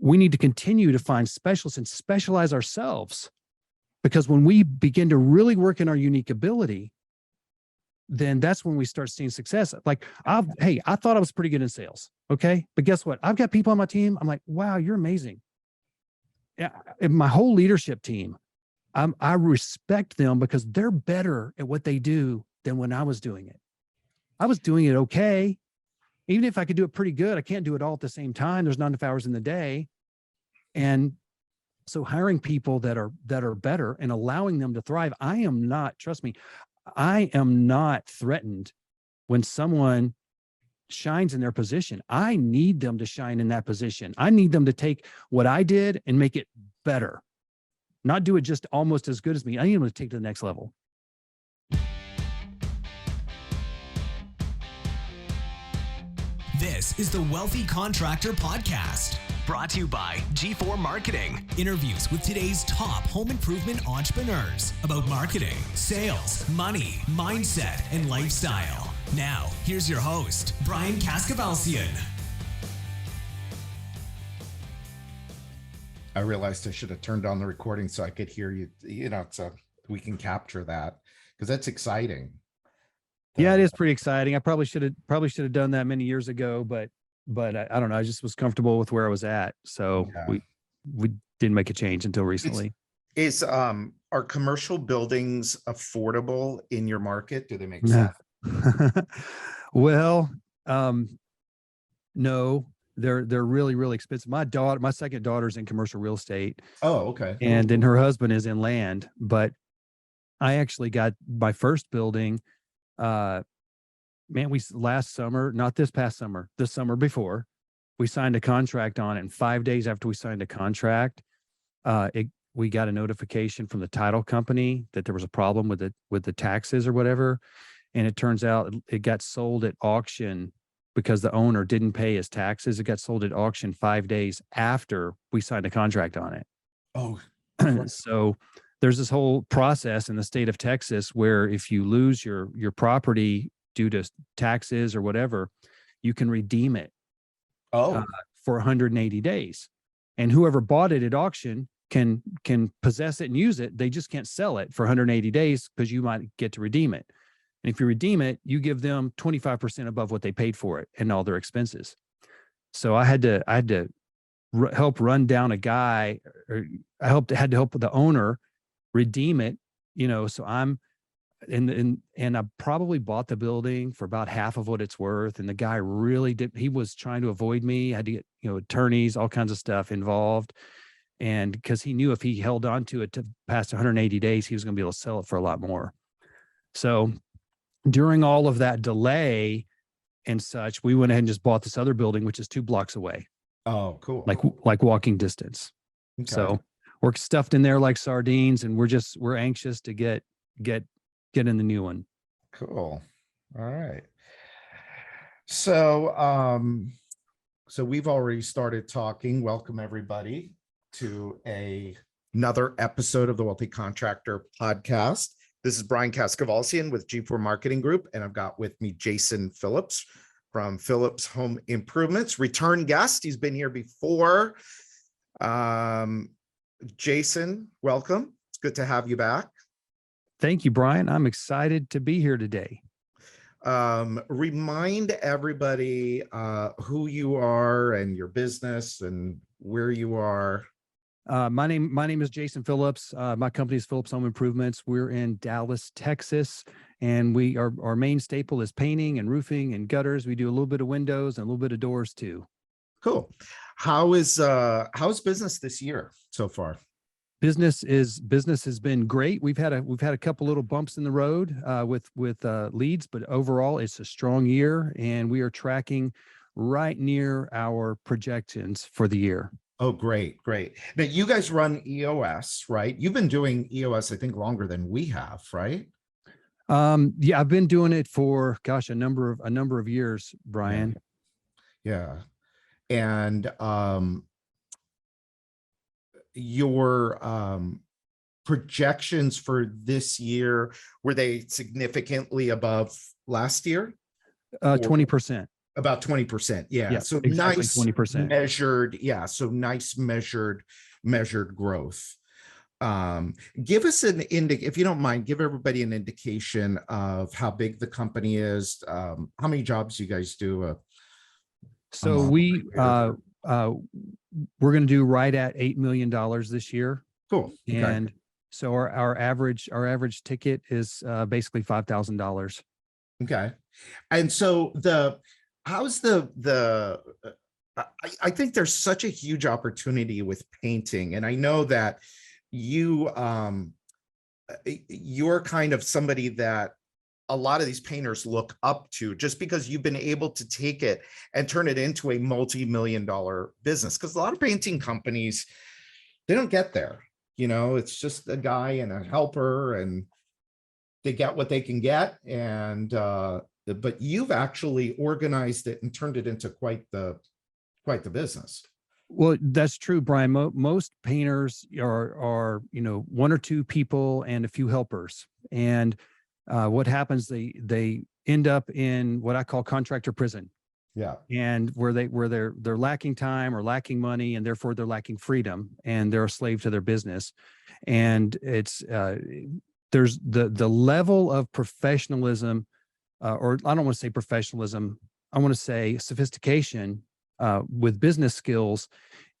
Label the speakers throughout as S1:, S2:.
S1: we need to continue to find specialists and specialize ourselves, because when we begin to really work in our unique ability, then that's when we start seeing success. Like, I thought I was pretty good in sales. Okay. But guess what? I've got people on my team. I'm like, wow, you're amazing. Yeah. And my whole leadership team, I respect them because they're better at what they do than when I was doing it. I was doing it okay. Even if I could do it pretty good, I can't do it all at the same time. There's not enough hours in the day. And so hiring people that are better and allowing them to thrive. Trust me, I am not threatened when someone shines in their position. I need them to shine in that position. I need them to take what I did and make it better, not do it just almost as good as me. I need them to take it to the next level.
S2: This is the Wealthy Contractor Podcast, brought to you by G4 Marketing. Interviews with today's top home improvement entrepreneurs about marketing, sales, money, mindset, and lifestyle. Now, here's your host, Brian Kaskavalcian.
S3: I realized I should have turned on the recording so I could hear you, so we can capture that, because that's exciting.
S1: Yeah, it is pretty exciting. I probably should have done that many years ago, but I don't know. I just was comfortable with where I was at. So yeah. we didn't make a change until recently.
S3: Are commercial buildings affordable in your market? Do they make sense?
S1: Well, no, they're really, really expensive. My second daughter's in commercial real estate.
S3: Oh, okay.
S1: And then her husband is in land, but I actually got my first building. Last summer, not this past summer, the summer before, we signed a contract on it. And 5 days after we signed a contract, we got a notification from the title company that there was a problem with the taxes or whatever. And it turns out it got sold at auction because the owner didn't pay his taxes. It got sold at auction 5 days after we signed a contract on it.
S3: Oh,
S1: so there's this whole process in the state of Texas where if you lose your property due to taxes or whatever, you can redeem it for 180 days. And whoever bought it at auction can possess it and use it. They just can't sell it for 180 days because you might get to redeem it. And if you redeem it, you give them 25% above what they paid for it and all their expenses. So I had to help run down a guy, or had to help the owner redeem it, so I'm and I probably bought the building for about half of what it's worth. And the guy he was trying to avoid me. I had to get, attorneys, all kinds of stuff involved. And because he knew if he held on to it to past 180 days, he was going to be able to sell it for a lot more. So during all of that delay and such, we went ahead and just bought this other building, which is 2 blocks away.
S3: Oh, cool.
S1: Like walking distance. Okay. So we're stuffed in there like sardines, and we're anxious to get in the new one.
S3: Cool. All right. So, so we've already started talking. Welcome everybody to another episode of the Wealthy Contractor Podcast. This is Brian Kaskavalcian with G4 Marketing Group, and I've got with me Jason Phillips from Phillips Home Improvements, return guest. He's been here before. Jason, welcome. It's good to have you back.
S1: Thank you, Brian. I'm excited to be here today.
S3: Remind everybody who you are and your business and where you are.
S1: My name is Jason Phillips. My company is Phillips Home Improvements. We're in Dallas, Texas, and our main staple is painting and roofing and gutters. We do a little bit of windows and a little bit of doors too.
S3: Cool. How's business this year so far?
S1: Business has been great. We've had a couple little bumps in the road with leads, but overall it's a strong year, and we are tracking right near our projections for the year.
S3: Oh, great. Now you guys run EOS, right? You've been doing EOS, I think, longer than we have, right?
S1: Yeah, I've been doing it for a number of years, Brian.
S3: Yeah. And your projections for this year, were they significantly above last year?
S1: 20%.
S3: About 20%. Yeah.
S1: Yeah,
S3: So
S1: exactly
S3: nice
S1: 20%.
S3: measured. Yeah. So nice measured growth. Give us an if you don't mind, give everybody an indication of how big the company is, how many jobs you guys do a
S1: So
S3: month.
S1: uh, we're going to do right at $8 million this year.
S3: Cool. Okay.
S1: And so our average ticket is basically $5,000.
S3: Okay. And so how's I think there's such a huge opportunity with painting. And I know that you're kind of somebody that a lot of these painters look up to, just because you've been able to take it and turn it into a multi-million-dollar business. Because a lot of painting companies, they don't get there. It's just a guy and a helper, and they get what they can get. And but you've actually organized it and turned it into quite the business.
S1: Well, that's true, Brian. Most painters are one or two people and a few helpers. And what happens? They end up in what I call contractor prison.
S3: Yeah.
S1: And where they're lacking time or lacking money, and therefore they're lacking freedom, and they're a slave to their business. And it's there's the level of professionalism, or I don't want to say professionalism, I want to say sophistication with business skills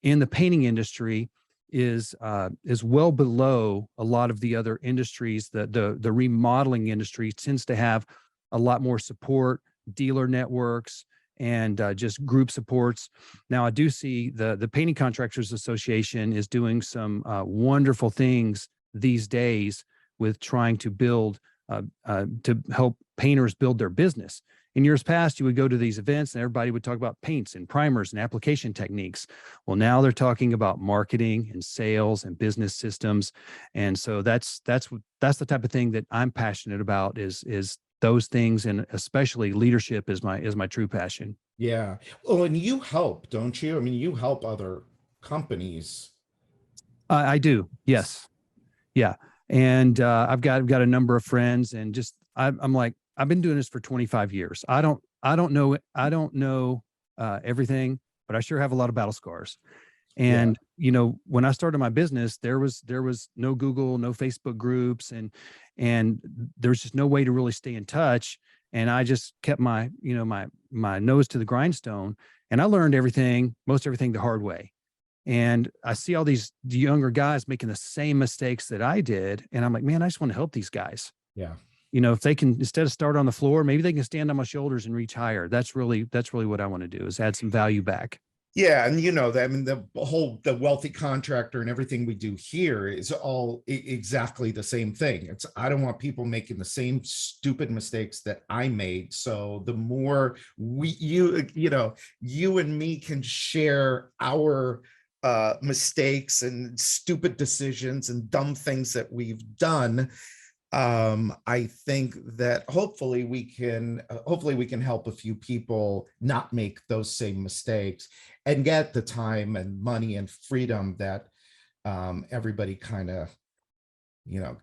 S1: in the painting industry is well below a lot of the other industries. The remodeling industry tends to have a lot more support, dealer networks, and just group supports. Now, I do see the Painting Contractors Association is doing some wonderful things these days with trying to build to help painters build their business. In years past, you would go to these events and everybody would talk about paints and primers and application techniques. Well, now they're talking about marketing and sales and business systems. And so that's the type of thing that I'm passionate about is those things. And especially leadership is my true passion.
S3: Yeah. Oh, and you help, don't you? I mean, you help other companies.
S1: I do. Yes. Yeah. And I've got a number of friends, and just I'm like, I've been doing this for 25 years. I don't know everything, but I sure have a lot of battle scars. And when I started my business, there was no Google, no Facebook groups, and there's just no way to really stay in touch. And I just kept my nose to the grindstone, and I learned most everything the hard way. And I see all these younger guys making the same mistakes that I did, and I'm like, man, I just want to help these guys.
S3: Yeah.
S1: If they can, instead of start on the floor, maybe they can stand on my shoulders and reach higher. That's really what I want to do, is add some value back.
S3: Yeah. And I mean, the wealthy contractor and everything we do here is all exactly the same thing. I don't want people making the same stupid mistakes that I made. So the more you and me can share our mistakes and stupid decisions and dumb things that we've done, I think that hopefully we can help a few people not make those same mistakes and get the time and money and freedom that everybody kind of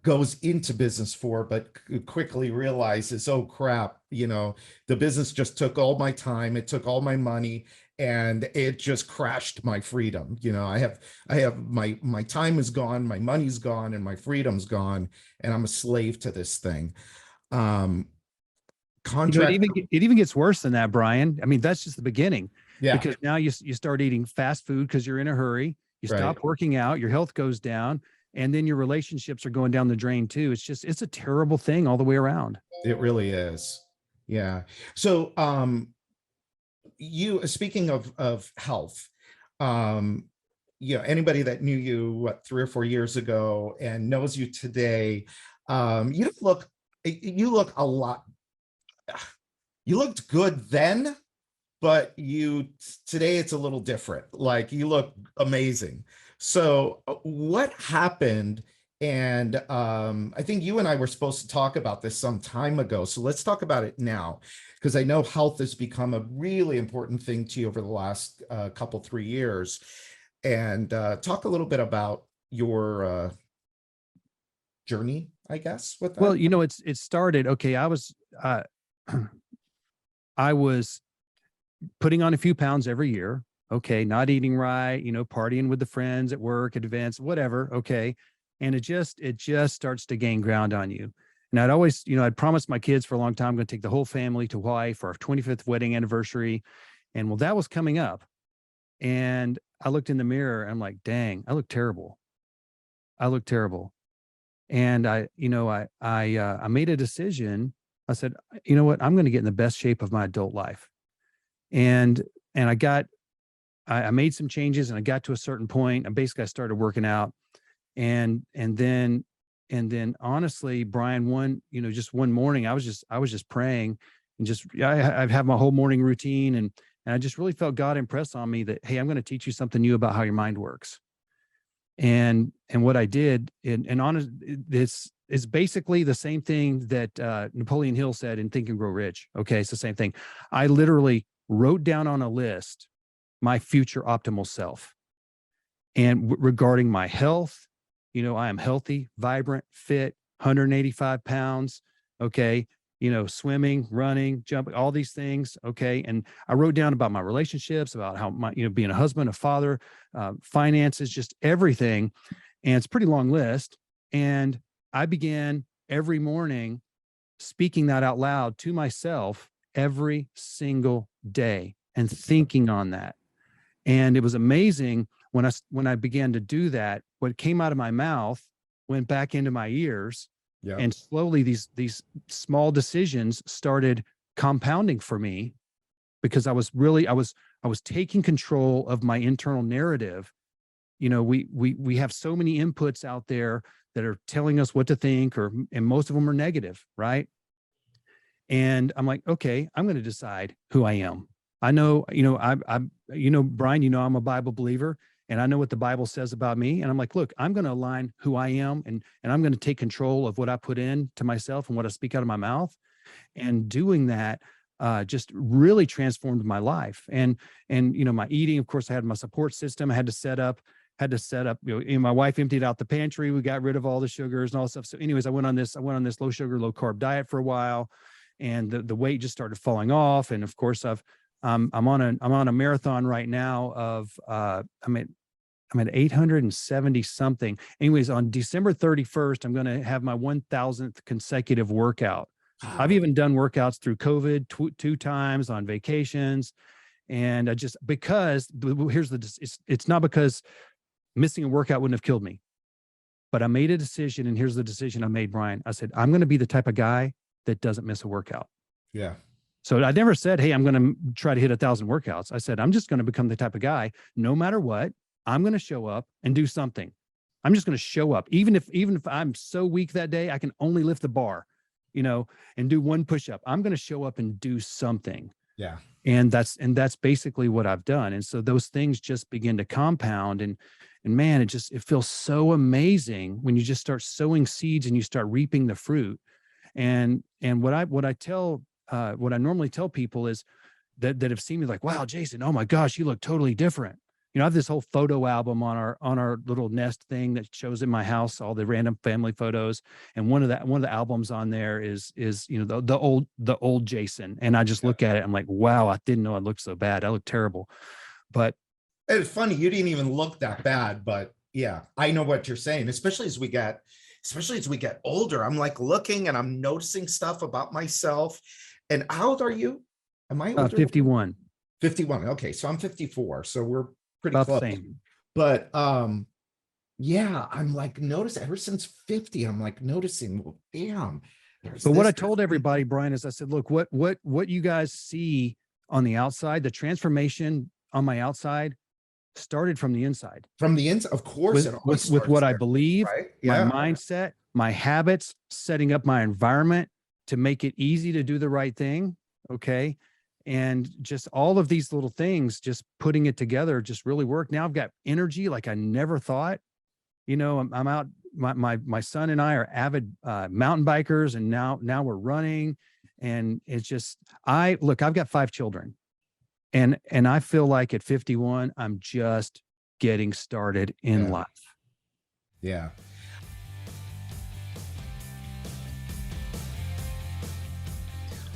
S3: goes into business for, but quickly realizes, oh crap, the business just took all my time, it took all my money, and it just crashed my freedom. I have my time is gone, my money's gone, and my freedom's gone, and I'm a slave to this thing. Contract.
S1: It even gets worse than that, Brian. I mean, that's just the beginning.
S3: Yeah.
S1: Because now you start eating fast food because you're in a hurry. You stop working out, your health goes down, and then your relationships are going down the drain too. It's a terrible thing all the way around.
S3: It really is. Yeah. So, speaking of health, anybody that knew you 3 or 4 years ago and knows you today, you look a lot. You looked good then, but today it's a little different. Like, you look amazing. So what happened? And I think you and I were supposed to talk about this some time ago. So let's talk about it now, because I know health has become a really important thing to you over the last 3 years. And talk a little bit about your journey, I guess, with that.
S1: Well, it started, okay, I was putting on a few pounds every year. Okay. Not eating right, partying with the friends at work, at events, whatever. Okay. And it just starts to gain ground on you. And I'd always, I'd promised my kids for a long time, I'm going to take the whole family to Hawaii for our 25th wedding anniversary. And well, that was coming up. And I looked in the mirror and I'm like, dang, I look terrible. I look terrible. And I made a decision. I said, you know what? I'm going to get in the best shape of my adult life. And I made some changes and I got to a certain point. And basically I started working out. And then honestly, Brian, just one morning, I was just praying and I'd have my whole morning routine. And I just really felt God impress on me that, hey, I'm going to teach you something new about how your mind works. And what I did, and honest, it's basically the same thing that Napoleon Hill said in Think and Grow Rich. Okay, it's the same thing. I literally wrote down on a list my future optimal self, and regarding my health, I am healthy, vibrant, fit, 185 pounds. Okay, swimming, running, jumping, all these things. Okay. And I wrote down about my relationships, about how being a husband, a father, finances, just everything. And it's a pretty long list. And I began every morning speaking that out loud to myself every single day and thinking on that. And it was amazing when I began to do that, what came out of my mouth went back into my ears. Yeah. And slowly these small decisions started compounding for me because I was taking control of my internal narrative. We have so many inputs out there that are telling us what to think, and most of them are negative, right? And I'm like, okay, I'm going to decide who I am. I know, Brian, I'm a Bible believer. And I know what the Bible says about me. And I'm like, look, I'm going to align who I am and I'm going to take control of what I put in to myself and what I speak out of my mouth. And doing that just really transformed my life. And my eating, of course, I had my support system. I had to set up, my wife emptied out the pantry. We got rid of all the sugars and all that stuff. So anyways, I went on this low sugar, low carb diet for a while, and the weight just started falling off. And of course I'm on a marathon right now of, I'm at 870 something. Anyways, on December 31st, I'm going to have my 1000th consecutive workout. Wow. I've even done workouts through COVID two times on vacations. And it's not because missing a workout wouldn't have killed me, but I made a decision. And here's the decision I made, Brian. I said, I'm going to be the type of guy that doesn't miss a workout. Yeah. So I never said, hey, I'm going to try to hit 1,000 workouts. I said, I'm just going to become the type of guy, no matter what, I'm going to show up and do something. I'm just going to show up. Even if I'm so weak that day, I can only lift the bar, and do one push-up. I'm going to show up and do something. Yeah. And that's basically what I've done. And so those things just begin to compound and man, it feels so amazing when you just start sowing seeds and you start reaping the fruit. And what I normally tell people is that have seen me like, wow, Jason, oh my gosh, you look totally different. I have this whole photo album on our little Nest thing that shows in my house all the random family photos, and one of the albums on there is the old Jason, and I just look at it, I'm like, wow, I didn't know I looked so bad. I look terrible, but
S3: it's funny you didn't even look that bad. But yeah, I know what you're saying. Especially as we get older, I'm like looking and I'm noticing stuff about myself. And how old are you? Am I older?
S1: 51.
S3: 51. Okay, so I'm 54. So we're pretty
S1: about
S3: close.
S1: The same.
S3: But yeah, I'm like noticing ever since 50, I'm like noticing, well, damn.
S1: But what I told everybody, Brian, is I said, look, what you guys see on the outside, the transformation on my outside started from the inside.
S3: From the inside, of course.
S1: With what I believe, right? Yeah. My mindset, my habits, setting up my environment to make it easy to do the right thing. Okay. And just all of these little things, just putting it together just really worked. Now I've got energy like I never thought. I'm out. My son and I are avid mountain bikers, and now we're running. And it's just, I've got 5 children, and I feel like at 51, I'm just getting started in life.
S3: Yeah.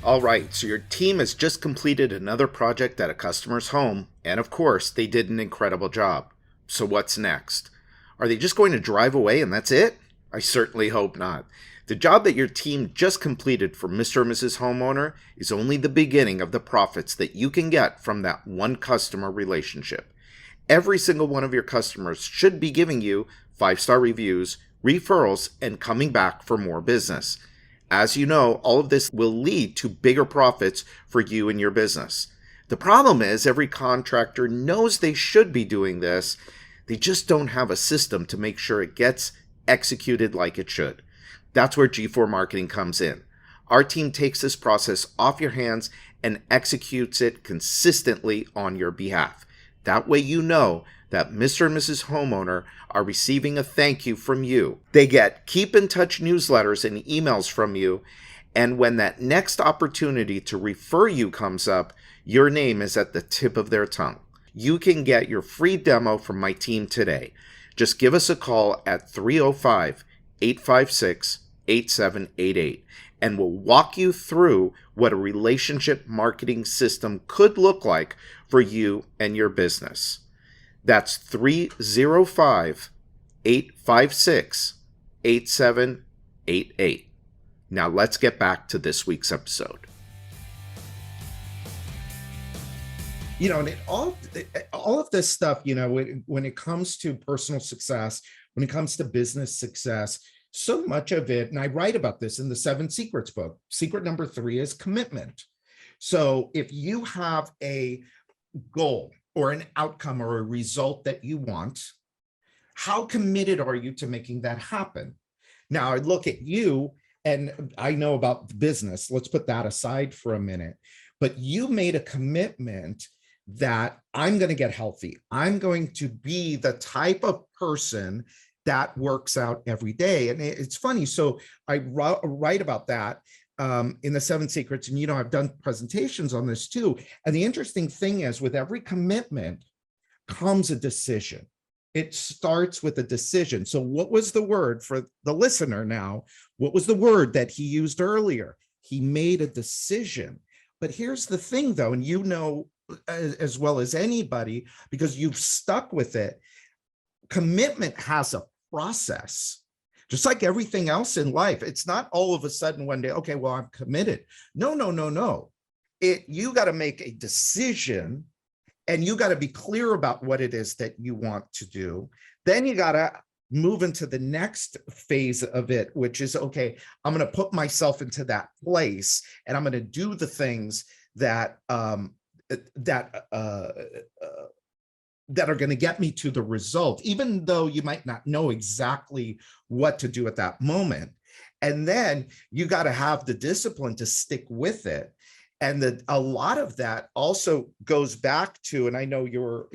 S3: All right, so your team has just completed another project at a customer's home, and of course, they did an incredible job. So what's next? Are they just going to drive away and that's it? I certainly hope not. The job that your team just completed for Mr. or Mrs. Homeowner is only the beginning of the profits that you can get from that one customer relationship. Every single one of your customers should be giving you 5-star reviews, referrals, and coming back for more business. As you know, all of this will lead to bigger profits for you and your business. The problem is every contractor knows they should be doing this. They just don't have a system to make sure it gets executed like it should. That's where G4 Marketing comes in. Our team takes this process off your hands and executes it consistently on your behalf. That way you know that Mr. and Mrs. Homeowner are receiving a thank you from you. They get keep in touch newsletters and emails from you, and when that next opportunity to refer you comes up, your name is at the tip of their tongue. You can get your free demo from my team today. Just give us a call at 305-856-8788, and we'll walk you through what a relationship marketing system could look like for you and your business. That's 305-856-8788. Now let's get back to this week's episode. You know, and all of this stuff, you know, when it comes to personal success, when it comes to business success, so much of it, and I write about this in the 7 Secrets book. Secret number 3 is commitment. So if you have a goal or an outcome or a result that you want, how committed are you to making that happen? Now, I look at you and I know about business. Let's put that aside for a minute. But you made a commitment that I'm going to get healthy. I'm going to be the type of person that works out every day. And it's funny. So I write about that in the 7 Secrets. And, you know, I've done presentations on this too. And the interesting thing is with every commitment comes a decision. It starts with a decision. So what was the word for the listener now? What was the word that he used earlier? He made a decision. But here's the thing though, and you know as well as anybody, because you've stuck with it, commitment has a process. Just like everything else in life, it's not all of a sudden one day, okay, well, I'm committed. No. You got to make a decision and you got to be clear about what it is that you want to do. Then you got to move into the next phase of it, which is, okay, I'm going to put myself into that place and I'm going to do the things that are going to get me to the result, even though you might not know exactly what to do at that moment. And then you got to have the discipline to stick with it. And a lot of that also goes back to, and I know you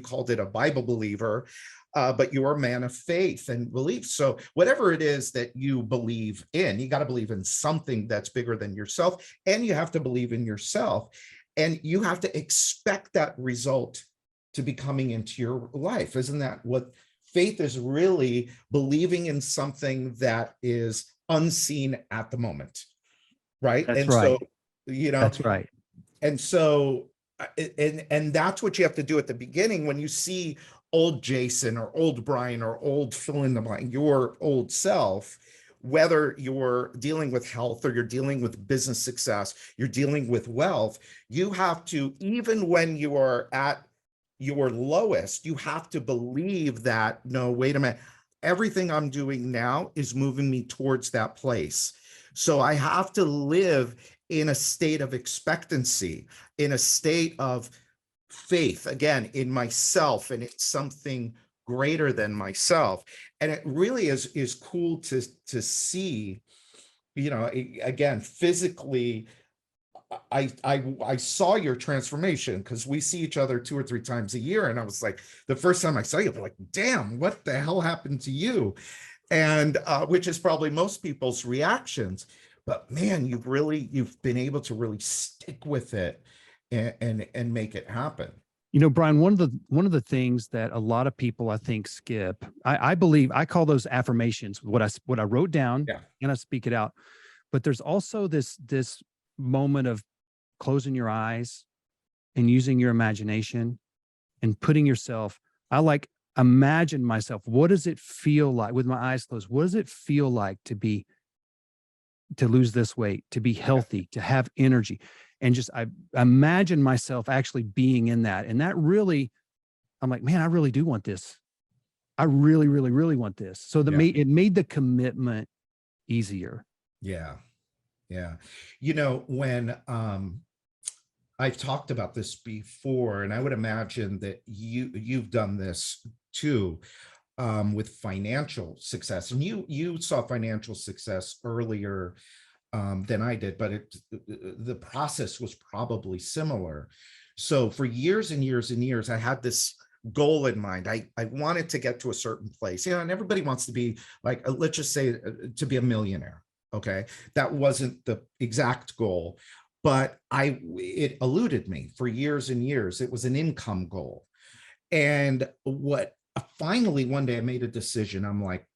S3: called it a Bible believer, but you're a man of faith and belief. So whatever it is that you believe in, you got to believe in something that's bigger than yourself, and you have to believe in yourself. And you have to expect that result to be coming into your life. Isn't that what faith is? Really believing in something that is unseen at the moment, right?
S1: That's right.
S3: So, you know,
S1: that's right.
S3: And so, and that's what you have to do at the beginning when you see old Jason or old Brian or old fill in the blank, your old self. Whether you're dealing with health or you're dealing with business success, you're dealing with wealth, you have to, even when you are at your lowest, you have to believe that, no, wait a minute, everything I'm doing now is moving me towards that place. So I have to live in a state of expectancy, in a state of faith, again, in myself, and it's something greater than myself. And it really is cool to see, you know, again, physically, I saw your transformation because we see each other 2 or 3 times a year. And I was like, the first time I saw you, like, damn, what the hell happened to you? And which is probably most people's reactions. But man, you've been able to really stick with it and make it happen.
S1: You know, Brian, one of the things that a lot of people I think skip, I believe I call those affirmations, what I wrote down,
S3: Yeah.
S1: and I speak it out. but there's also this moment of closing your eyes and using your imagination and putting yourself, I like imagine myself, what does it feel like with my eyes closed? What does it feel like to lose this weight, to be healthy, to have energy? And just, I imagine myself actually being in that. And that really, I'm like, man, I really do want this. I really, really, really want this. So it made the commitment easier.
S3: Yeah. Yeah. When I've talked about this before, and I would imagine that you've done this too, with financial success, and you saw financial success earlier than I did, but the process was probably similar. So for years and years and years, I had this goal in mind. I wanted to get to a certain place, and everybody wants to be like, let's just say to be a millionaire. Okay. That wasn't the exact goal, but it eluded me for years and years. It was an income goal. And finally, one day I made a decision. I'm like,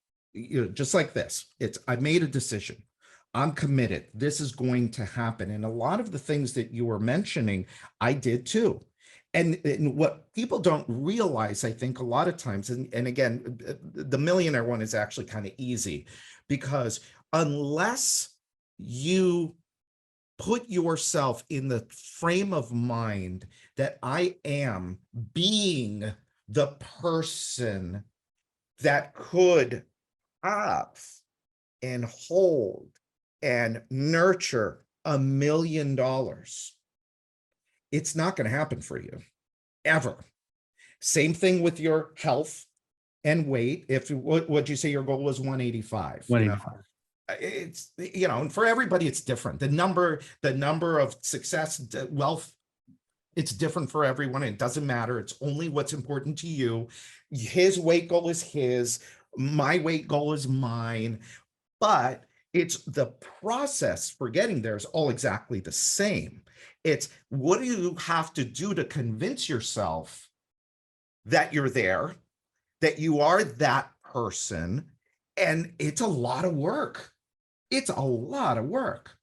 S3: just like this, I made a decision. I'm committed. This is going to happen. And a lot of the things that you were mentioning, I did too. And what people don't realize, I think a lot of times, and again, the millionaire one is actually kind of easy, because unless you put yourself in the frame of mind that I am being the person that could have and hold and nurture $1 million, it's not going to happen for you ever. Same thing with your health and weight. If what'd you say your goal was 185?
S1: 185.
S3: It's, and for everybody it's different. The number of success, wealth, it's different for everyone. It doesn't matter. It's only what's important to you. His weight goal is his, my weight goal is mine, but it's the process for getting there is all exactly the same. It's what do you have to do to convince yourself that you're there, that you are that person. And it's a lot of work. It's a lot of work,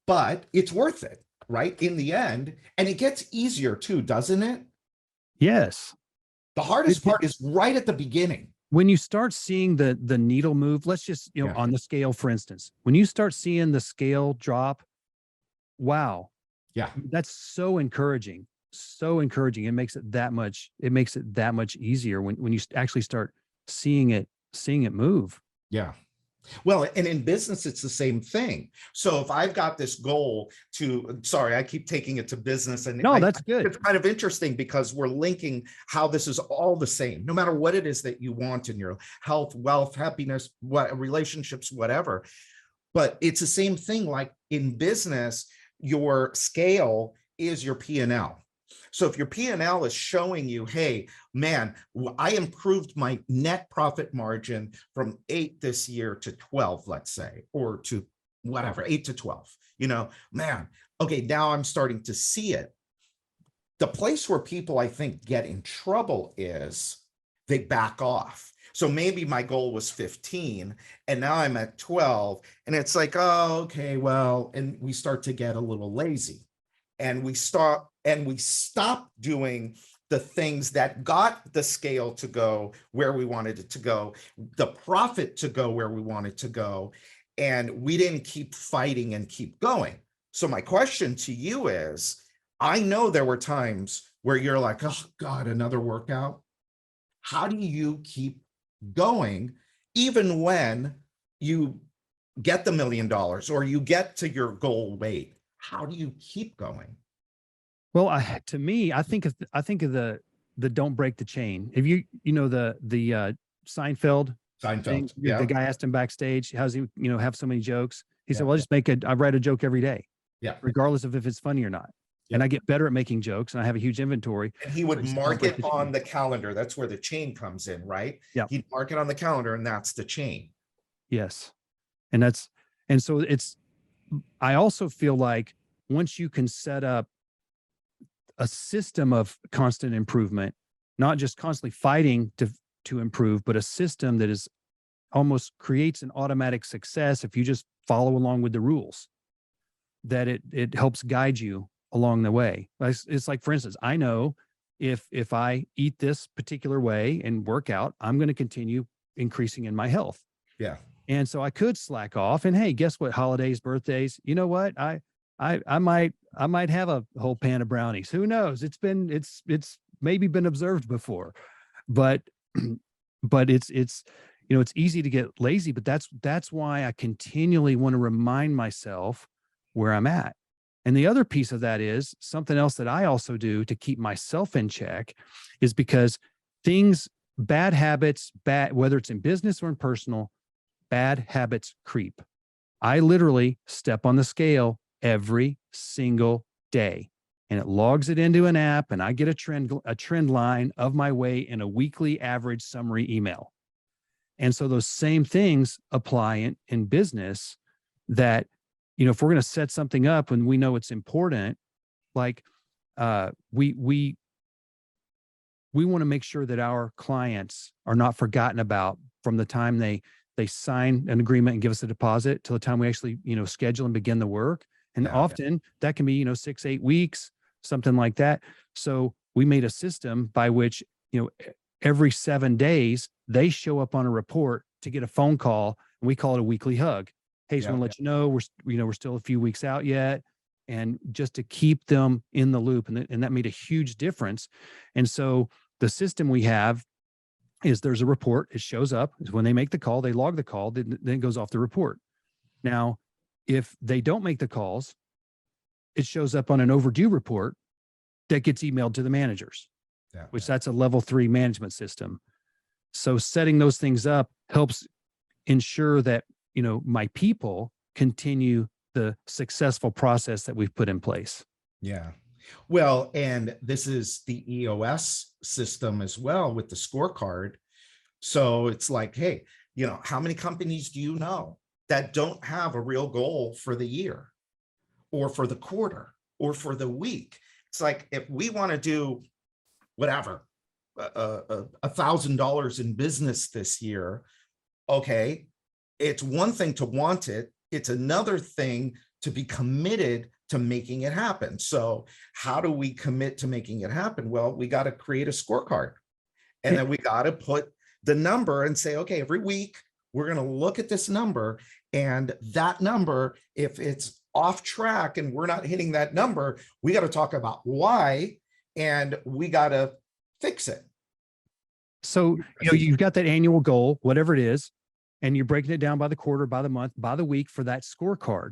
S3: but it's worth it, right? In the end. And it gets easier too, doesn't it?
S1: Yes.
S3: The hardest part is right at the beginning.
S1: When you start seeing the needle move, let's just, on the scale, for instance, when you start seeing the scale drop, wow.
S3: Yeah.
S1: That's so encouraging. So encouraging. It makes it that much easier when you actually start seeing it move.
S3: Yeah. Well, and in business, it's the same thing. So if I've got this goal sorry, I keep taking it to business, and
S1: no, that's good.
S3: It's kind of interesting because we're linking how this is all the same, no matter what it is that you want in your health, wealth, happiness, relationships, whatever. But it's the same thing. Like in business, your scale is your P&L. So if your P&L is showing you, hey, man, I improved my net profit margin from 8 this year to 12, let's say, or to whatever, 8 to 12, man, okay, now I'm starting to see it. The place where people, I think, get in trouble is they back off. So maybe my goal was 15 and now I'm at 12 and it's like, oh, okay, well, and we start to get a little lazy. And we stop doing the things that got the scale to go where we wanted it to go, the profit to go where we wanted to go. And we didn't keep fighting and keep going. So my question to you is, I know there were times where you're like, oh God, another workout. How do you keep going even when you get the $1 million or you get to your goal weight? How do you keep going?
S1: Well, to me, I think of the don't break the chain. If the Seinfeld thing,
S3: yeah.
S1: The guy asked him backstage, how's he, have so many jokes? He said, well, I write a joke every day, regardless of if it's funny or not. And I get better at making jokes and I have a huge inventory.
S3: And he would mark it on the calendar. That's where the chain comes in, right?
S1: Yeah.
S3: He'd mark it on the calendar and that's the chain.
S1: Yes. So I also feel like once you can set up a system of constant improvement, not just constantly fighting to improve, but a system that is almost creates an automatic success if you just follow along with the rules, that it helps guide you along the way. It's like, for instance, I know if I eat this particular way and work out, I'm going to continue increasing in my health.
S3: Yeah.
S1: And so I could slack off, and hey, guess what? Holidays, birthdays, you know what? I might have a whole pan of brownies. Who knows? It's maybe been observed before, but it's it's easy to get lazy, but that's why I continually want to remind myself where I'm at. And the other piece of that is something else that I also do to keep myself in check, is because bad habits, whether it's in business or in personal, bad habits creep. I literally step on the scale every single day, and it logs it into an app, and I get a trend line of my way in a weekly average summary email. And so those same things apply in business, that, if we're going to set something up when we know it's important, like we want to make sure that our clients are not forgotten about from the time they sign an agreement and give us a deposit till the time we actually, schedule and begin the work. And often that can be, 6-8 weeks, something like that. So we made a system by which, every 7 days they show up on a report to get a phone call, and we call it a weekly hug. Hey, just want to let you know we're still a few weeks out yet, and just to keep them in the loop. And that made a huge difference. And so the system we have is there's a report. It shows up when they make the call, they log the call, then it goes off the report. Now, if they don't make the calls, it shows up on an overdue report that gets emailed to the managers, which that's a level 3 management system. So setting those things up helps ensure that, my people continue the successful process that we've put in place.
S3: Yeah. Well, and this is the EOS system as well with the scorecard. So it's like, hey, how many companies do you know that don't have a real goal for the year or for the quarter or for the week? It's like, if we want to do whatever, $1,000 in business this year, okay, it's one thing to want it. It's another thing to be committed to making it happen. So how do we commit to making it happen? Well, we got to create a scorecard, and then we got to put the number and say, okay, every week we're going to look at this number, and that number, if it's off track and we're not hitting that number, we got to talk about why, and we got to fix it.
S1: So, you've got that annual goal, whatever it is, and you're breaking it down by the quarter, by the month, by the week for that scorecard.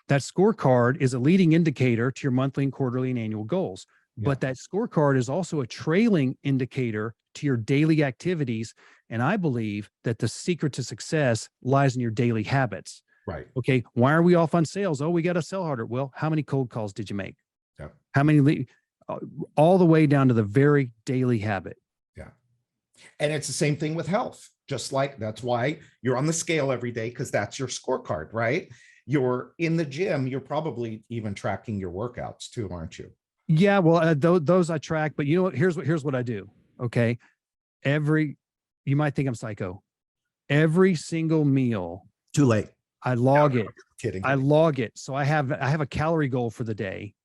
S1: That scorecard is a leading indicator to your monthly and quarterly and annual goals. But that scorecard is also a trailing indicator to your daily activities. And I believe that the secret to success lies in your daily habits.
S3: Right.
S1: Okay. Why are we off on sales? Oh, we got to sell harder. Well, how many cold calls did you make?
S3: Yeah.
S1: How many, all the way down to the very daily habit.
S3: Yeah. And it's the same thing with health. Just like, that's why you're on the scale every day, because that's your scorecard, right? You're in the gym. You're probably even tracking your workouts too, aren't you?
S1: Yeah, well, those I track, but you know what? Here's what I do. Okay. You might think I'm psycho. Every single meal.
S3: Too late.
S1: I log it.
S3: Kidding.
S1: I log it. So I have a calorie goal for the day.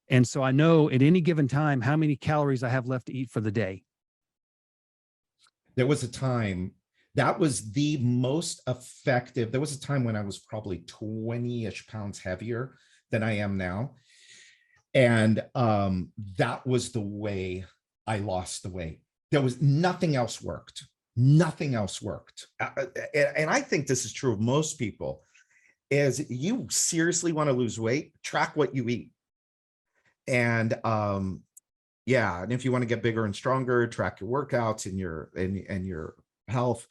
S1: And so I know at any given time how many calories I have left to eat for the day.
S3: There was a time that was the most effective. There was a time when I was probably 20-ish pounds heavier than I am now. And that was the way I lost the weight. There was nothing else worked. Nothing else worked. And I think this is true of most people, is you seriously want to lose weight, track what you eat. And and if you want to get bigger and stronger, track your workouts and your health.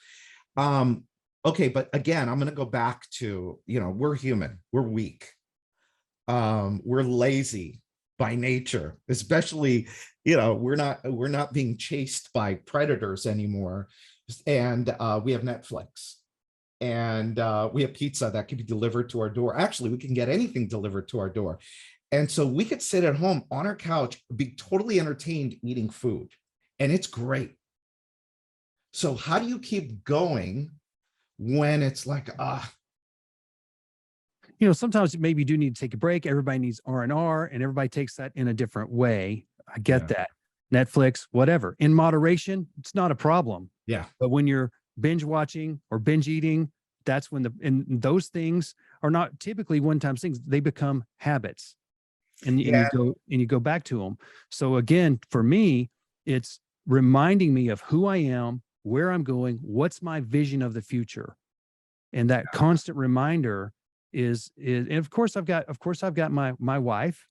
S3: Okay, but again, I'm going to go back to, we're human, we're weak, we're lazy by nature, especially, we're not being chased by predators anymore, and we have Netflix, and we have pizza that can be delivered to our door. Actually, we can get anything delivered to our door. And so we could sit at home on our couch, be totally entertained eating food, and it's great. So how do you keep going when it's like,
S1: sometimes maybe you do need to take a break. Everybody needs R&R, and everybody takes that in a different way. I get that. Netflix, whatever. In moderation, it's not a problem.
S3: Yeah.
S1: But when you're binge watching or binge eating, that's when and those things are not typically one-time things. They become habits. And you go back to them. So again, for me, it's reminding me of who I am, where I'm going, what's my vision of the future. And that constant reminder is, and of course I've got my wife,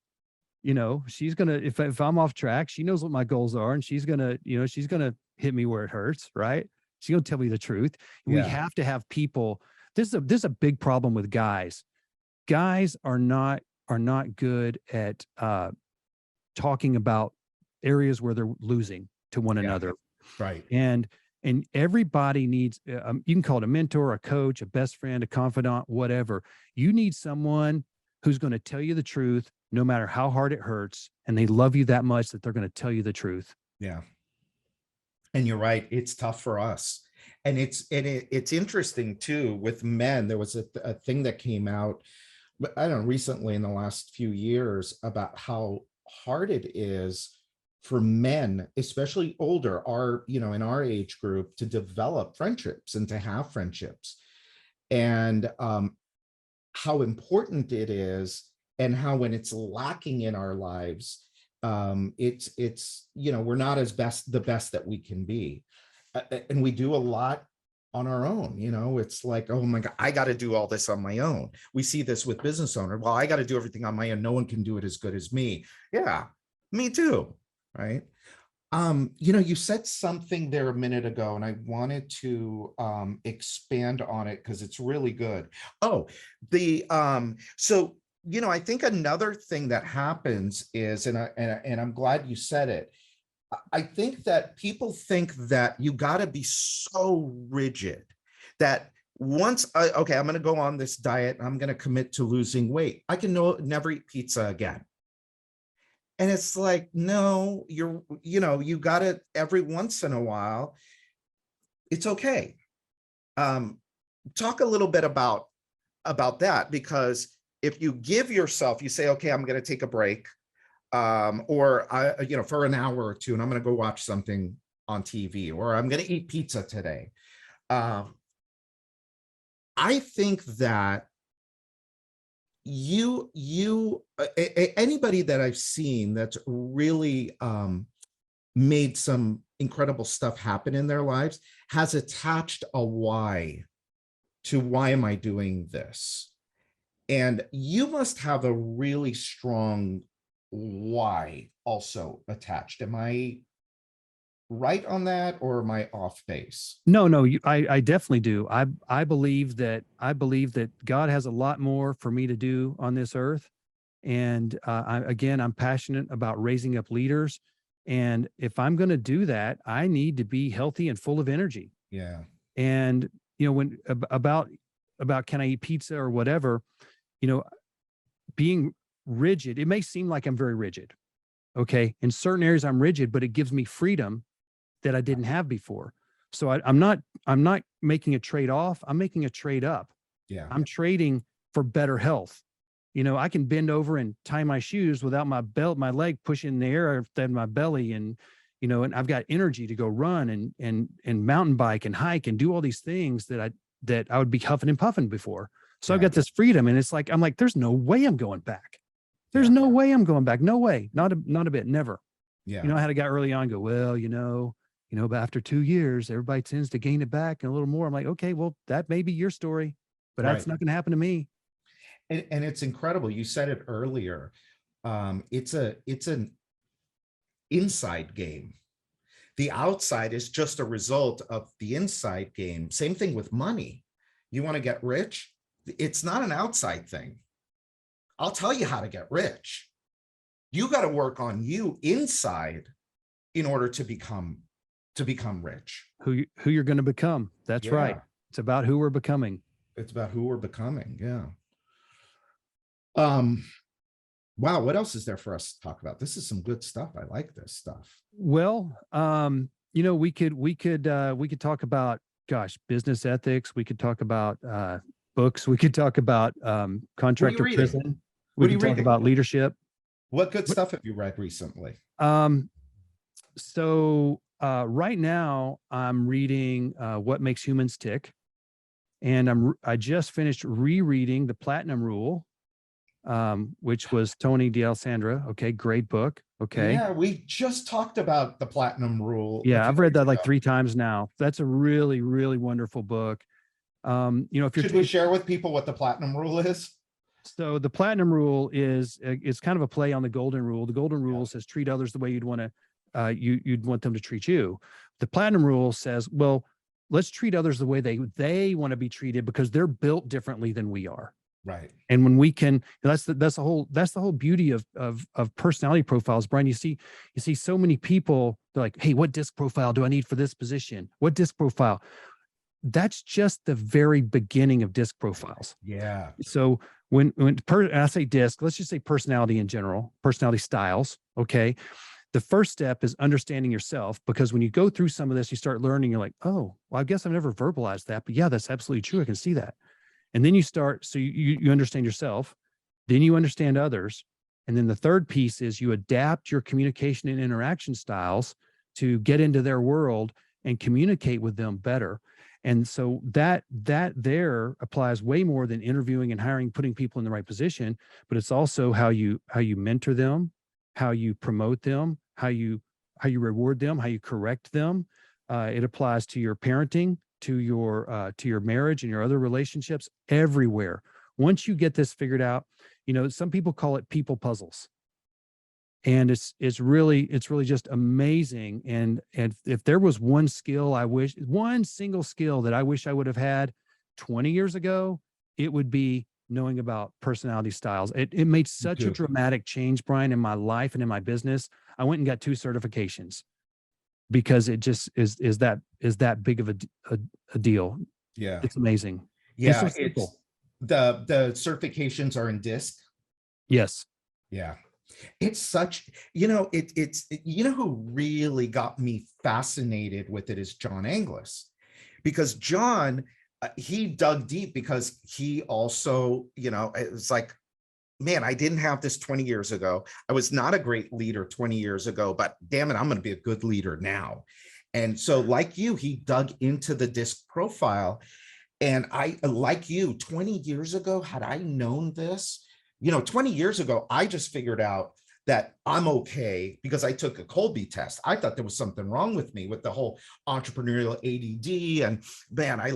S1: she's going to, if I'm off track, she knows what my goals are, and she's going to hit me where it hurts. Right. She's going to tell me the truth. Yeah. We have to have people. This is a big problem with guys. Guys are not good at talking about areas where they're losing to one another.
S3: Right.
S1: And everybody needs, you can call it a mentor, a coach, a best friend, a confidant, whatever. You need someone who's going to tell you the truth, no matter how hard it hurts. And they love you that much that they're going to tell you the truth.
S3: Yeah. And you're right. It's tough for us. And it's interesting too, with men. There was a thing that came out, I don't know, recently in the last few years, about how hard it is for men, especially older, in our age group, to develop friendships and to have friendships, and how important it is, and how when it's lacking in our lives, it's we're not the best that we can be, and we do a lot on our own. It's like, oh my God, I got to do all this on my own. We see this with business owner. Well, I got to do everything on my own. No one can do it as good as me. Yeah, me too. Right. You said something there a minute ago, and I wanted to expand on it because it's really good. Oh, so I think another thing that happens is, and I'm glad you said it. I think that people think that you got to be so rigid that once I'm going to go on this diet, I'm going to commit to losing weight, I can never eat pizza again. And it's like, no, you got it every once in a while. It's okay. Talk a little bit about that, because if you give yourself, you say, okay, I'm going to take a break, or for an hour or two, and I'm going to go watch something on TV, or I'm going to eat pizza today. I think that anybody that I've seen that's really made some incredible stuff happen in their lives has attached a why to, why am I doing this? And you must have a really strong why also attached. Am I right on that, or am I off base?
S1: No, I definitely do. I believe that God has a lot more for me to do on this earth. And I'm passionate about raising up leaders. And if I'm going to do that, I need to be healthy and full of energy.
S3: Yeah.
S1: And, when about can I eat pizza or whatever, being rigid, it may seem like I'm very rigid. Okay. In certain areas I'm rigid, but it gives me freedom that I didn't have before. So I'm not making a trade-off. I'm making a trade-up.
S3: Yeah.
S1: I'm trading for better health. I can bend over and tie my shoes without my leg pushing the air than my belly. And, and I've got energy to go run and mountain bike and hike and do all these things that I would be huffing and puffing before. So I've got this freedom, and it's like, I'm like, there's no way I'm going back. There's no way I'm going back. No way. Not a bit. Never.
S3: Yeah.
S1: I had a guy early on go, well, but after 2 years, everybody tends to gain it back and a little more. I'm like, okay, well, that may be your story, but that's not going to happen to me.
S3: And it's incredible. You said it earlier. It's an inside game. The outside is just a result of the inside game. Same thing with money. You want to get rich? It's not an outside thing. I'll tell you how to get rich. You got to work on you inside in order to become rich.
S1: Who you're going to become. That's right. It's about who we're becoming.
S3: It's about who we're becoming. Yeah. Wow. What else is there for us to talk about? This is some good stuff. I like this stuff.
S1: Well, we could talk about gosh, business ethics. We could talk about books. We could talk about contractor
S3: reading?
S1: prison.
S3: What
S1: We
S3: are you
S1: could talk
S3: reading?
S1: about leadership.
S3: What good stuff have you read recently?
S1: So right now I'm reading What Makes Humans Tick, and I just finished rereading The Platinum Rule, which was Tony D'Alessandro. Okay, great book. Okay.
S3: Yeah, we just talked about the Platinum Rule.
S1: Yeah, I've read that like
S3: ago.
S1: 3 times now. That's a really, really wonderful book. You know, if you're
S3: Should we share with people what the Platinum Rule is?
S1: So the Platinum Rule is it's kind of a play on the Golden Rule. The Golden Rule
S3: Yeah.
S1: says treat others the way you'd want to you'd want them to treat you. The Platinum Rule says, well, let's treat others the way they want to be treated because they're built differently than we are.
S3: Right.
S1: And when we can, that's the whole beauty of personality profiles, Brian. You see so many people, they're like, hey, what disc profile do I need for this position? What disc profile? That's just the very beginning of disc profiles.
S3: Yeah.
S1: So when I say disc, let's just say personality in general, personality styles. Okay. The first step is understanding yourself, because when you go through some of this, you start learning, you're like, oh, well, I guess I've never verbalized that, but yeah, that's absolutely true. I can see that. And then you start, so you understand yourself, then you understand others. And then the third piece is you adapt your communication and interaction styles to get into their world and communicate with them better. And so that there applies way more than interviewing and hiring, putting people in the right position, but it's also how you mentor them, how you promote them, how you reward them, how you correct them. It applies to your parenting, to your marriage and your other relationships, everywhere. Once you get this figured out, you know, some people call it people puzzles. And it's really just amazing. And if there was one single skill that I wish I would have had 20 years ago, it would be knowing about personality styles. It made such a dramatic change, Brian, in my life and in my business. I went and got 2 certifications because it just is that big of a deal.
S3: Yeah.
S1: It's amazing.
S3: Yeah.
S1: It's so simple.
S3: The certifications are in disc.
S1: Yes.
S3: Yeah. It's such, you know, it's you know who really got me fascinated with it is John Anglis, because John, he dug deep because he also, you know, it's like, man, I didn't have this 20 years ago. I was not a great leader 20 years ago, but damn it, I'm going to be a good leader now. And so like you, he dug into the disc profile. And I, like you, 20 years ago, had I known this, you know, 20 years ago, I just figured out that I'm okay because I took a Colby test. I thought there was something wrong with me with the whole entrepreneurial ADD. And man, I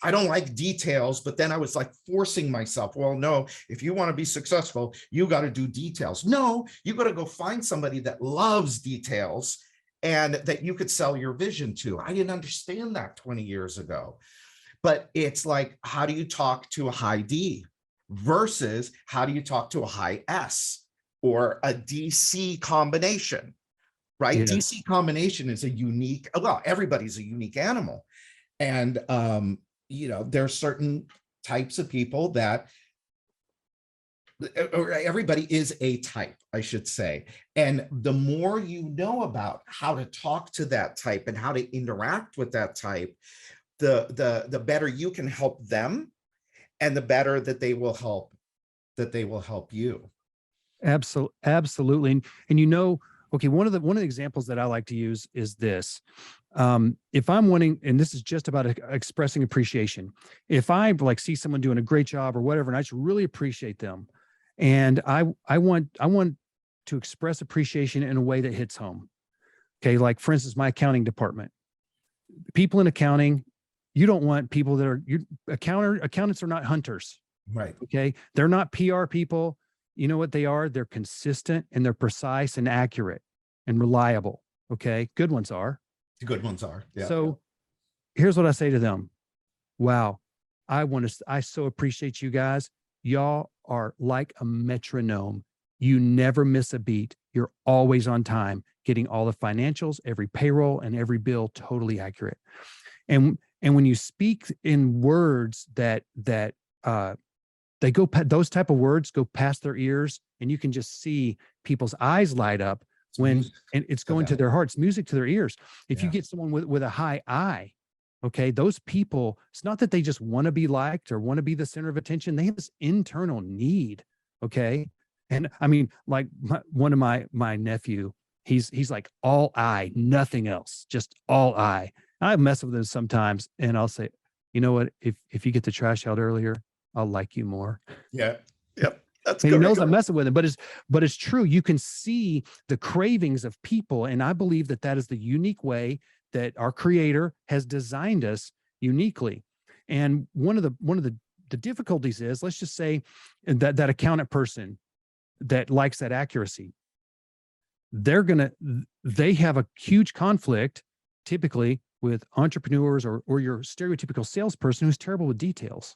S3: don't like details, but then I was like forcing myself. Well, no, if you want to be successful, you got to do details. No, you got to go find somebody that loves details and that you could sell your vision to. I didn't understand that 20 years ago. But it's like, how do you talk to a high D versus how do you talk to a high S or a DC combination, right?
S1: Yes.
S3: DC combination is a unique, well, everybody's a unique animal. And, you know, there are certain types of people that, or everybody is a type, I should say. And the more you know about how to talk to that type and how to interact with that type, the better you can help them and the better that they will help you.
S1: Absolutely. And you know, okay, one of the examples that I like to use is this. If I'm wanting, and this is just about expressing appreciation. If I like see someone doing a great job or whatever, and I just really appreciate them, and I want to express appreciation in a way that hits home. Okay, like for instance, my accounting department. People in accounting, you don't want people that are accountants are not hunters.
S3: Right.
S1: Okay. They're not PR people. You know what they are? They're consistent and they're precise and accurate and reliable. Okay. Good ones are.
S3: The good ones are. Yeah.
S1: So here's what I say to them. Wow. I so appreciate you guys. Y'all are like a metronome. You never miss a beat. You're always on time, getting all the financials, every payroll and every bill totally accurate. And when you speak in words that they go, those type of words go past their ears, and you can just see people's eyes light up and it's going to their hearts, music to their ears. If you get someone with a high I, Okay. Those people, it's not that they just want to be liked or want to be the center of attention. They have this internal need. Okay. And I mean, like one of my nephew, he's like all eye, nothing else, just all eye. I mess with him sometimes and I'll say, you know what, if you get the trash out earlier, I'll like you more.
S3: Yeah. Yep. That's
S1: And he
S3: good.
S1: knows I'm messing with him, but it's true. You can see the cravings of people. And I believe that is the unique way that our creator has designed us uniquely. And one of the difficulties is, let's just say that accountant person that likes that accuracy, they have a huge conflict typically with entrepreneurs or your stereotypical salesperson who's terrible with details.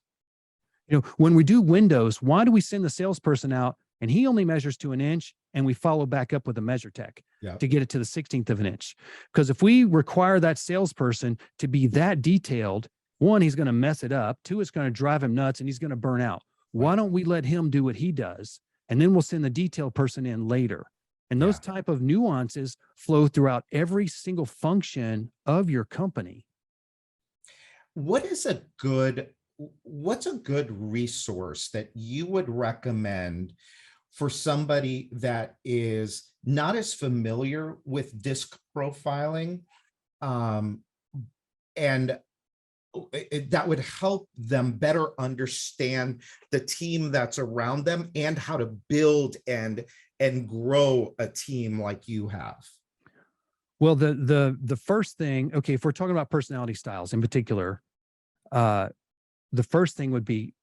S1: You know, when we do windows, why do we send the salesperson out and he only measures to an inch and we follow back up with a measure tech to get it to the 16th of an inch? Because if we require that salesperson to be that detailed, one, he's going to mess it up. Two, it's going to drive him nuts and he's going to burn out. Why don't we let him do what he does? And then we'll send the detail person in later. And those type of nuances flow throughout every single function of your company.
S3: What's a good resource that you would recommend for somebody that is not as familiar with disc profiling, and that would help them better understand the team that's around them and how to build and grow a team like you have?
S1: Well, the first thing, okay, if we're talking about personality styles in particular, the first thing would be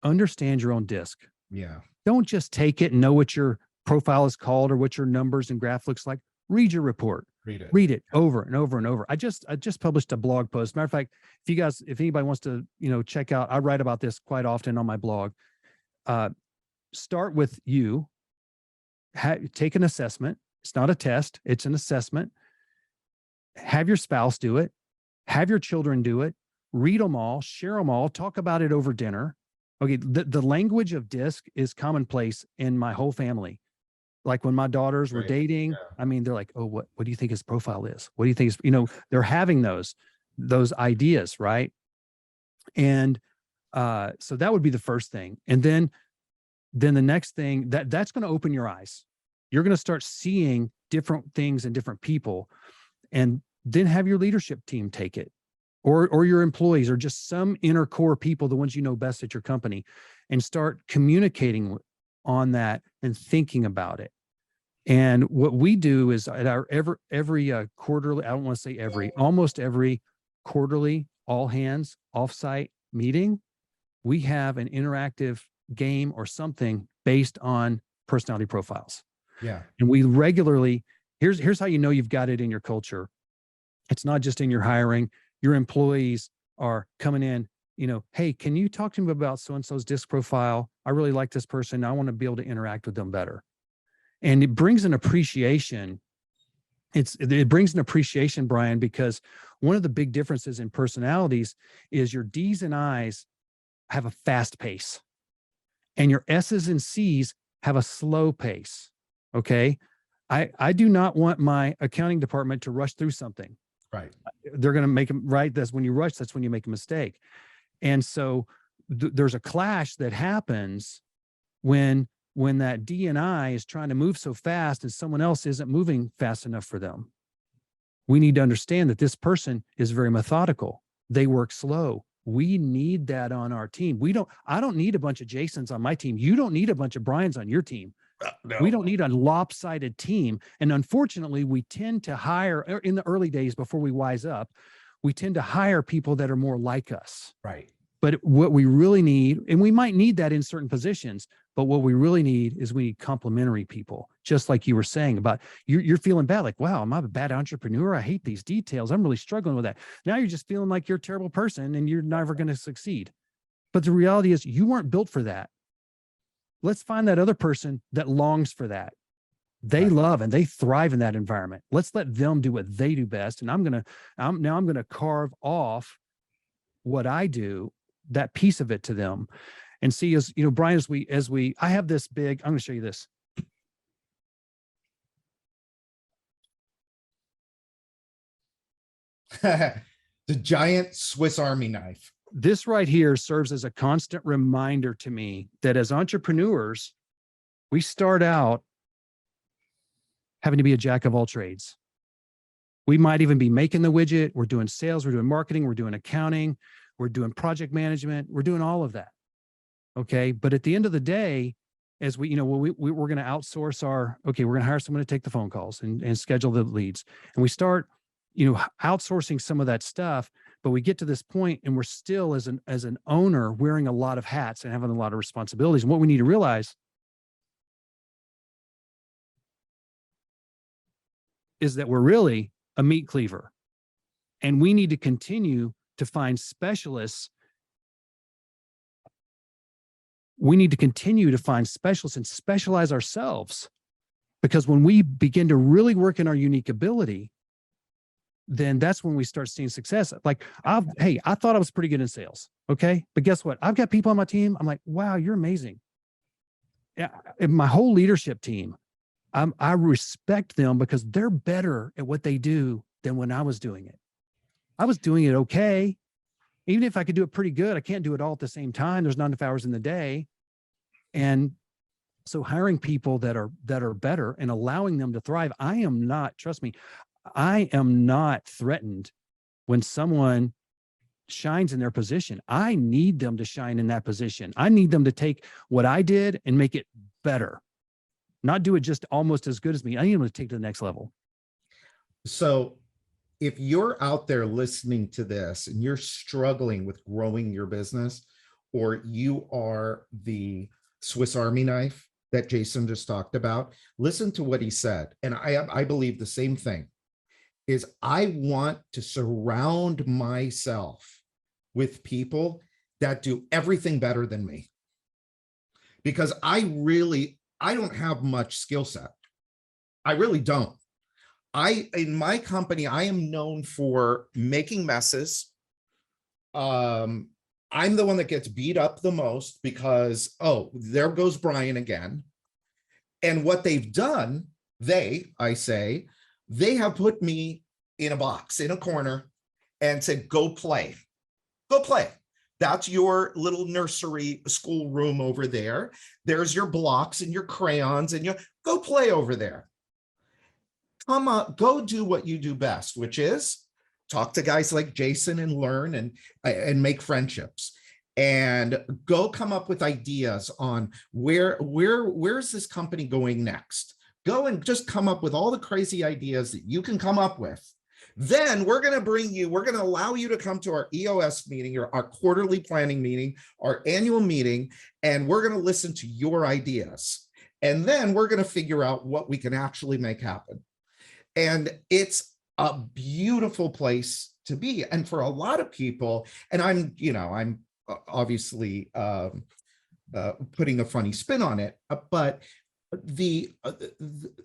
S1: understand your own disc.
S3: Yeah.
S1: Don't just take it and know what your profile is called or what your numbers and graph looks like. Read your report. Read it over and over and over. I just published a blog post. Matter of fact, if anybody wants to, check out, I write about this quite often on my blog. Start with you. Take an assessment. It's not a test. It's an assessment. Have your spouse do it. Have your children do it. Read them all, share them all, talk about it over dinner. Okay. The language of disc is commonplace in my whole family. Like when my daughters were dating, I mean, they're like, oh, what do you think his profile is? What do you think is, they're having those ideas. Right. And, so that would be the first thing. And then the next thing that's going to open your eyes. You're going to start seeing different things in different people, and then have your leadership team take it. Or your employees, or just some inner core people, the ones you know best at your company, and start communicating on that and thinking about it. And what we do is at our every quarterly, I don't want to say almost every quarterly all hands offsite meeting, we have an interactive game or something based on personality profiles.
S3: Yeah.
S1: And we regularly, here's how you know you've got it in your culture. It's not just in your hiring. Your employees are coming in, hey, can you talk to me about so-and-so's disc profile? I really like this person. I want to be able to interact with them better. And it brings an appreciation. It brings an appreciation, Brian, because one of the big differences in personalities is your D's and I's have a fast pace and your S's and C's have a slow pace. Okay. I do not want my accounting department to rush through something.
S3: Right.
S1: They're going to make them right. That's when you rush. That's when you make a mistake. And so there's a clash that happens when that D and I is trying to move so fast and someone else isn't moving fast enough for them. We need to understand that this person is very methodical. They work slow. We need that on our team. I don't need a bunch of Jasons on my team. You don't need a bunch of Brians on your team.
S3: No.
S1: We don't need a lopsided team. And unfortunately, we tend to hire in the early days before we wise up, we tend to hire people that are more like us.
S3: Right.
S1: But what we really need, and we might need that in certain positions, but what we really need is we need complementary people. Just like you were saying about you're feeling bad. Like, wow, am I a bad entrepreneur? I hate these details. I'm really struggling with that. Now you're just feeling like you're a terrible person and you're never going to succeed. But the reality is you weren't built for that. Let's find that other person that longs for that. They love and they thrive in that environment. Let's let them do what they do best. And I'm going to carve off what I do, that piece of it to them, and see, as Brian, I have this big, I'm going to show you this.
S3: The giant Swiss Army knife.
S1: This right here serves as a constant reminder to me that as entrepreneurs, we start out having to be a jack of all trades. We might even be making the widget. We're doing sales. We're doing marketing. We're doing accounting. We're doing project management. We're doing all of that. Okay. But at the end of the day, as we, we're going to outsource we're going to hire someone to take the phone calls and schedule the leads. And we start, outsourcing some of that stuff, but we get to this point and we're still as an owner wearing a lot of hats and having a lot of responsibilities. And what we need to realize is that we're really a meat cleaver, and we need to continue to find specialists. We need to continue to find specialists and specialize ourselves, because when we begin to really work in our unique ability, then that's when we start seeing success. Like, I thought I was pretty good in sales. Okay. But guess what? I've got people on my team. I'm like, wow, you're amazing. Yeah. And my whole leadership team, I respect them because they're better at what they do than when I was doing it. I was doing it okay. Even if I could do it pretty good, I can't do it all at the same time. There's not enough hours in the day. And so hiring people that are better and allowing them to thrive. Trust me, I am not threatened when someone shines in their position. I need them to shine in that position. I need them to take what I did and make it better. Not do it just almost as good as me. I need them to take it to the next level.
S3: So if you're out there listening to this and you're struggling with growing your business, or you are the Swiss Army knife that Jason just talked about, listen to what he said. And I believe the same thing is I want to surround myself with people that do everything better than me, because I don't have much skill set. I really don't. In my company, I am known for making messes. I'm the one that gets beat up the most because, oh, there goes Brian again. And what they've done, they have put me in a box, in a corner, and said, go play. Go play. That's your little nursery school room over there. There's your blocks and your crayons, and you go play over there. Come on, go do what you do best, which is talk to guys like Jason and learn and make friendships, and go come up with ideas on where's this company going next. Go and just come up with all the crazy ideas that you can come up with. Then we're going to allow you to come to our EOS meeting, or our quarterly planning meeting, our annual meeting, and we're going to listen to your ideas. And then we're going to figure out what we can actually make happen. And it's a beautiful place to be. And for a lot of people, and I'm obviously putting a funny spin on it, but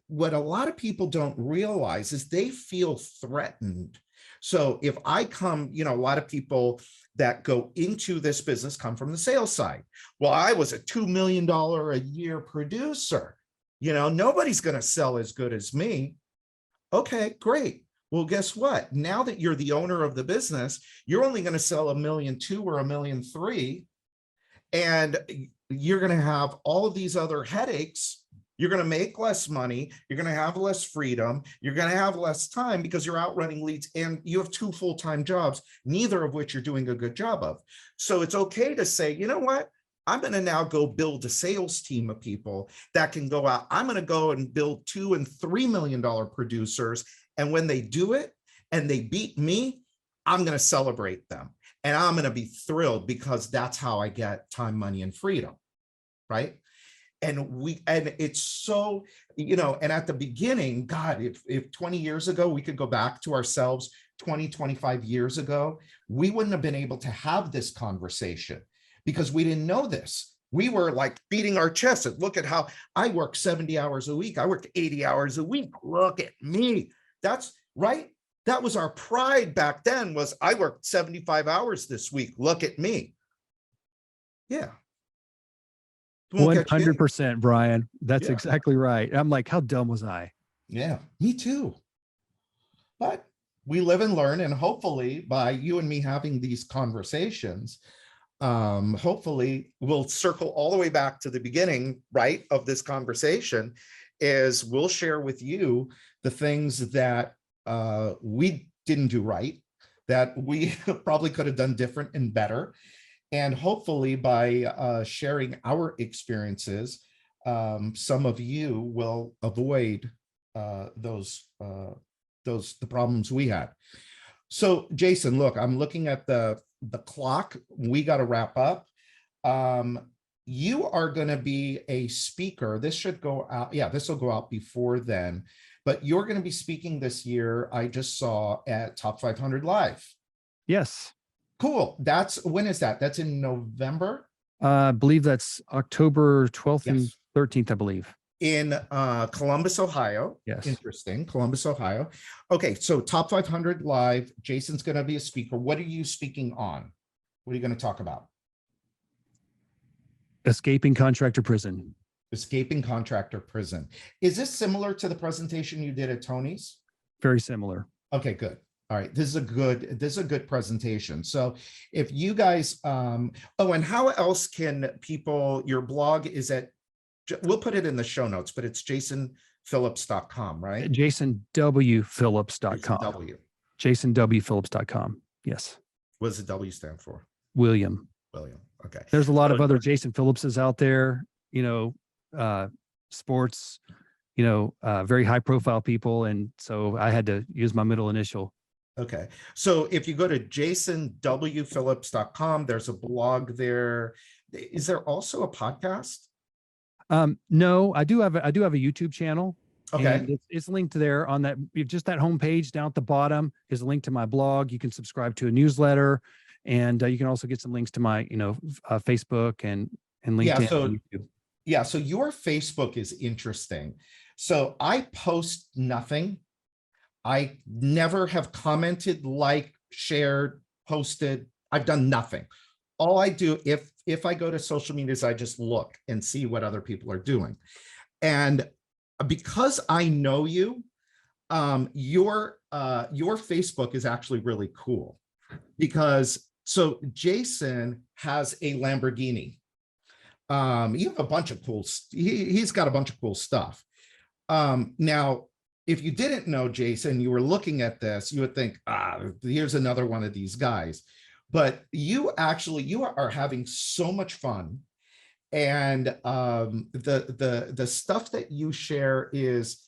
S3: what a lot of people don't realize is they feel threatened. So if I come, a lot of people that go into this business come from the sales side. Well, I was a $2 million a year producer. Nobody's going to sell as good as me. Okay, great. Well, guess what? Now that you're the owner of the business, you're only going to sell $1.2 million or $1.3 million. And you're going to have all of these other headaches. You're going to make less money. You're going to have less freedom. You're going to have less time because you're out running leads, and you have 2 full-time jobs, neither of which you're doing a good job of. So it's okay to say, you know what? I'm going to now go build a sales team of people that can go out. I'm going to go and build $2 and $3 million producers. And when they do it and they beat me, I'm going to celebrate them. And I'm going to be thrilled, because that's how I get time, money, and freedom. Right. And it's so, and at the beginning, God, if 20 years ago, we could go back to ourselves 20, 25 years ago, we wouldn't have been able to have this conversation, because we didn't know this. We were like beating our chests and look at how I work 70 hours a week. I worked 80 hours a week. Look at me. That's right. That was our pride back then, was I worked 75 hours this week. Look at me. Yeah.
S1: 100%, Brian. That's exactly right. I'm like, how dumb was I?
S3: Yeah, me too. But we live and learn, and hopefully by you and me having these conversations, hopefully we'll circle all the way back to the beginning, right, of this conversation, is we'll share with you the things that we didn't do right, that we probably could have done different and better. And hopefully by sharing our experiences, some of you will avoid the problems we had. So Jason, look, I'm looking at the clock. We got to wrap up. You are going to be a speaker. This should go out. Yeah, this will go out before then, but you're going to be speaking this year. I just saw at Top 500 Live.
S1: Yes.
S3: Cool. When is that? That's in November?
S1: I believe that's October 12th and
S3: Yes.
S1: 13th, I believe.
S3: In Columbus, Ohio.
S1: Yes.
S3: Interesting. Columbus, Ohio. Okay. So Top 500 Live, Jason's going to be a speaker. What are you speaking on? What are you going to talk about?
S1: Escaping contractor prison.
S3: Escaping contractor prison. Is this similar to the presentation you did at Tony's?
S1: Very similar.
S3: Okay, good. All right. This is a good presentation. So if you guys, oh, and how else can people, your blog is at, we'll put it in the show notes, but it's jasonphillips.com, right?
S1: JasonWPhillips.com.
S3: W.
S1: JasonWPhillips.com. Yes.
S3: What does the W stand for?
S1: William.
S3: William. Okay.
S1: There's a lot of other Jason Phillipses out there, sports, very high profile people. And so I had to use my middle initial.
S3: Okay. So if you go to jasonwphillips.com, there's a blog there. Is there also a podcast?
S1: No, I do have a YouTube channel.
S3: Okay.
S1: And it's linked there on that. Just that homepage down at the bottom is a link to my blog. You can subscribe to a newsletter, and you can also get some links to my, Facebook and LinkedIn.
S3: Yeah. So,
S1: and YouTube.
S3: yeah. So your Facebook is interesting. So I post nothing. I never have commented, shared, posted. I've done nothing. All I do, if I go to social media, is I just look and see what other people are doing. And because I know you, your Facebook is actually really cool, because so Jason has a Lamborghini. You have a bunch of cool. He's got a bunch of cool stuff. Now, if you didn't know Jason, you were looking at this, you would think, here's another one of these guys. But you are having so much fun. And the stuff that you share is,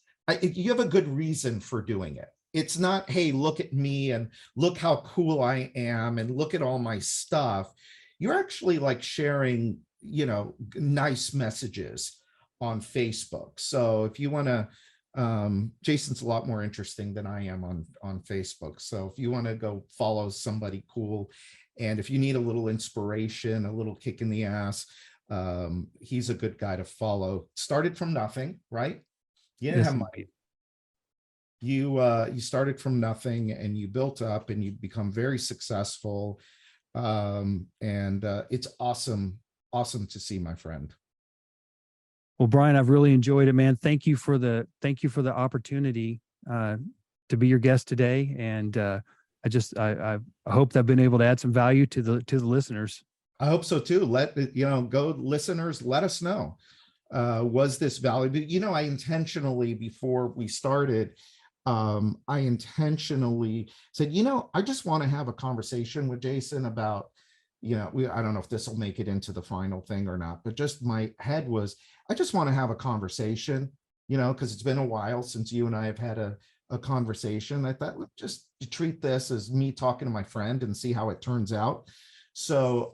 S3: you have a good reason for doing it. It's not, hey, look at me and look how cool I am and look at all my stuff. You're actually sharing, nice messages on Facebook. So if you want to, Jason's a lot more interesting than I am on Facebook. So if you want to go follow somebody cool, and if you need a little inspiration, a little kick in the ass, he's a good guy to follow. Started from nothing, right? You didn't have money. You started from nothing and you built up and you become very successful. And it's awesome to see, my friend.
S1: Well, Brian, I've really enjoyed it, man. Thank you for the opportunity to be your guest today. And I hope that I've been able to add some value to the listeners.
S3: I hope so too. Go listeners, let us know. Was this valuable? I intentionally, before we started, I intentionally said, I just want to have a conversation with Jason about, I don't know if this will make it into the final thing or not, but just my head was, I just want to have a conversation, because it's been a while since you and I have had a conversation. I thought, let's just treat this as me talking to my friend and see how it turns out. So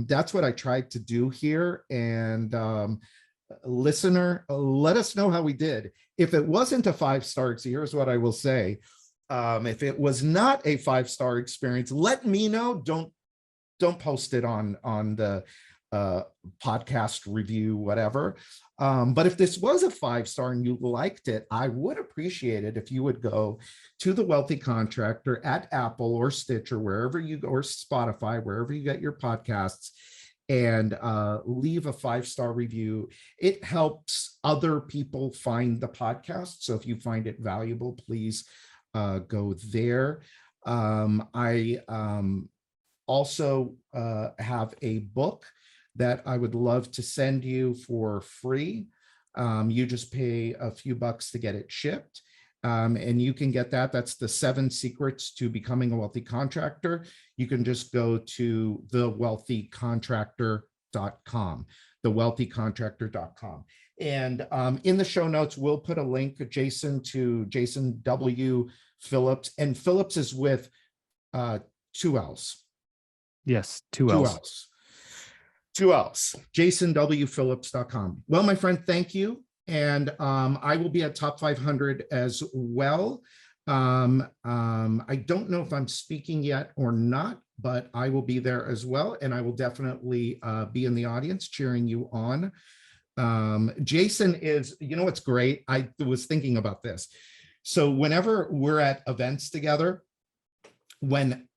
S3: that's what I tried to do here. And listener, let us know how we did. If it wasn't a 5-star, here's what I will say. If it was not a 5-star experience, let me know. Don't post it on the podcast review, whatever. But if this was a 5-star and you liked it, I would appreciate it if you would go to The Wealthy Contractor at Apple or Stitcher, wherever you go, or Spotify, wherever you get your podcasts, and leave a 5-star review. It helps other people find the podcast. So if you find it valuable, please go there. I also have a book that I would love to send you for free. You just pay a few bucks to get it shipped. And you can get that. That's the 7 Secrets to Becoming a Wealthy Contractor. You can just go to thewealthycontractor.com, thewealthycontractor.com. And in the show notes, we'll put a link, Jason, to Jason W. Phillips. And Phillips is with 2 L's.
S1: Yes, 2 L's.
S3: 2 L's. JasonWPhillips.com. Well, my friend, thank you. And I will be at Top 500 as well. I don't know if I'm speaking yet or not, but I will be there as well. And I will definitely be in the audience cheering you on. Jason is, what's great? I was thinking about this. So whenever we're at events together, when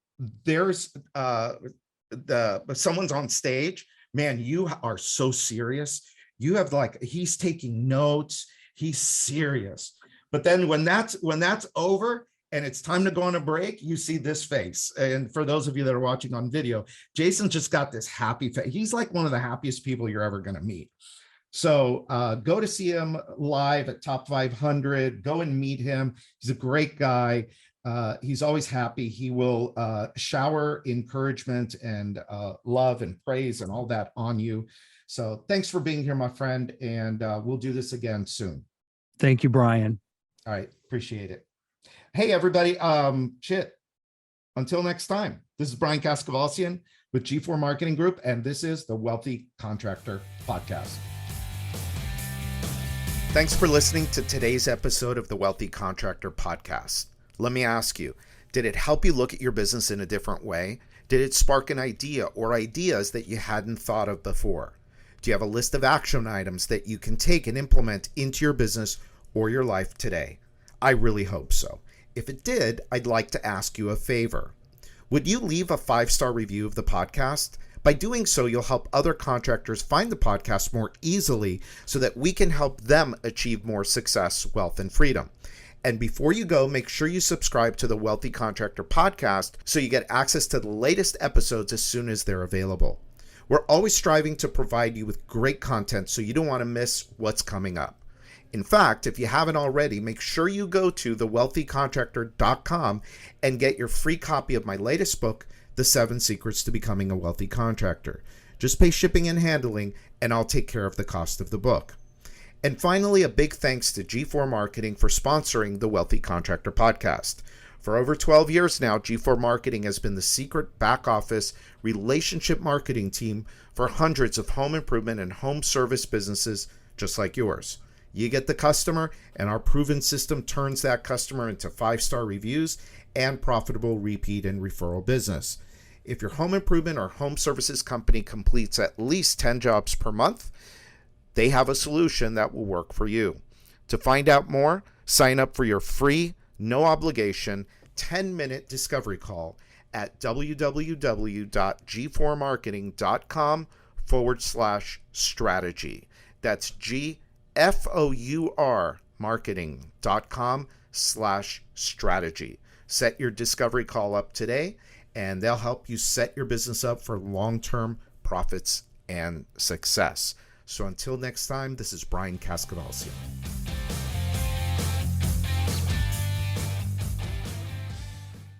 S3: there's someone's on stage, man, you are so serious. You have he's taking notes. He's serious. But then when that's over and it's time to go on a break, you see this face. And for those of you that are watching on video, Jason just got this happy face. He's like one of the happiest people you're ever going to meet. So go to see him live at Top 500. Go and meet him. He's a great guy. He's always happy. He will shower encouragement and love and praise and all that on you. So thanks for being here, my friend. And we'll do this again soon.
S1: Thank you, Brian.
S3: All right. Appreciate it. Hey, everybody. Until next time, this is Brian Kaskavalcian with G4 Marketing Group, and this is the Wealthy Contractor Podcast. Thanks for listening to today's episode of the Wealthy Contractor Podcast. Let me ask you, did it help you look at your business in a different way? Did it spark an idea or ideas that you hadn't thought of before? Do you have a list of action items that you can take and implement into your business or your life today? I really hope so. If it did, I'd like to ask you a favor. Would you leave a 5-star review of the podcast? By doing so, you'll help other contractors find the podcast more easily so that we can help them achieve more success, wealth, and freedom. And before you go, make sure you subscribe to the Wealthy Contractor Podcast so you get access to the latest episodes as soon as they're available. We're always striving to provide you with great content so you don't want to miss what's coming up. In fact, if you haven't already, make sure you go to thewealthycontractor.com and get your free copy of my latest book, The 7 Secrets to Becoming a Wealthy Contractor. Just pay shipping and handling, and I'll take care of the cost of the book. And finally, a big thanks to G4 Marketing for sponsoring the Wealthy Contractor Podcast. For over 12 years now, G4 Marketing has been the secret back office relationship marketing team for hundreds of home improvement and home service businesses just like yours. You get the customer, and our proven system turns that customer into 5-star reviews and profitable repeat and referral business. If your home improvement or home services company completes at least 10 jobs per month, they have a solution that will work for you. To find out more, sign up for your free, no obligation, 10-minute discovery call at www.g4marketing.com/strategy. That's GFOUR marketing.com/strategy. Set your discovery call up today, and they'll help you set your business up for long-term profits and success. So until next time, this is Brian Kaskavalcian.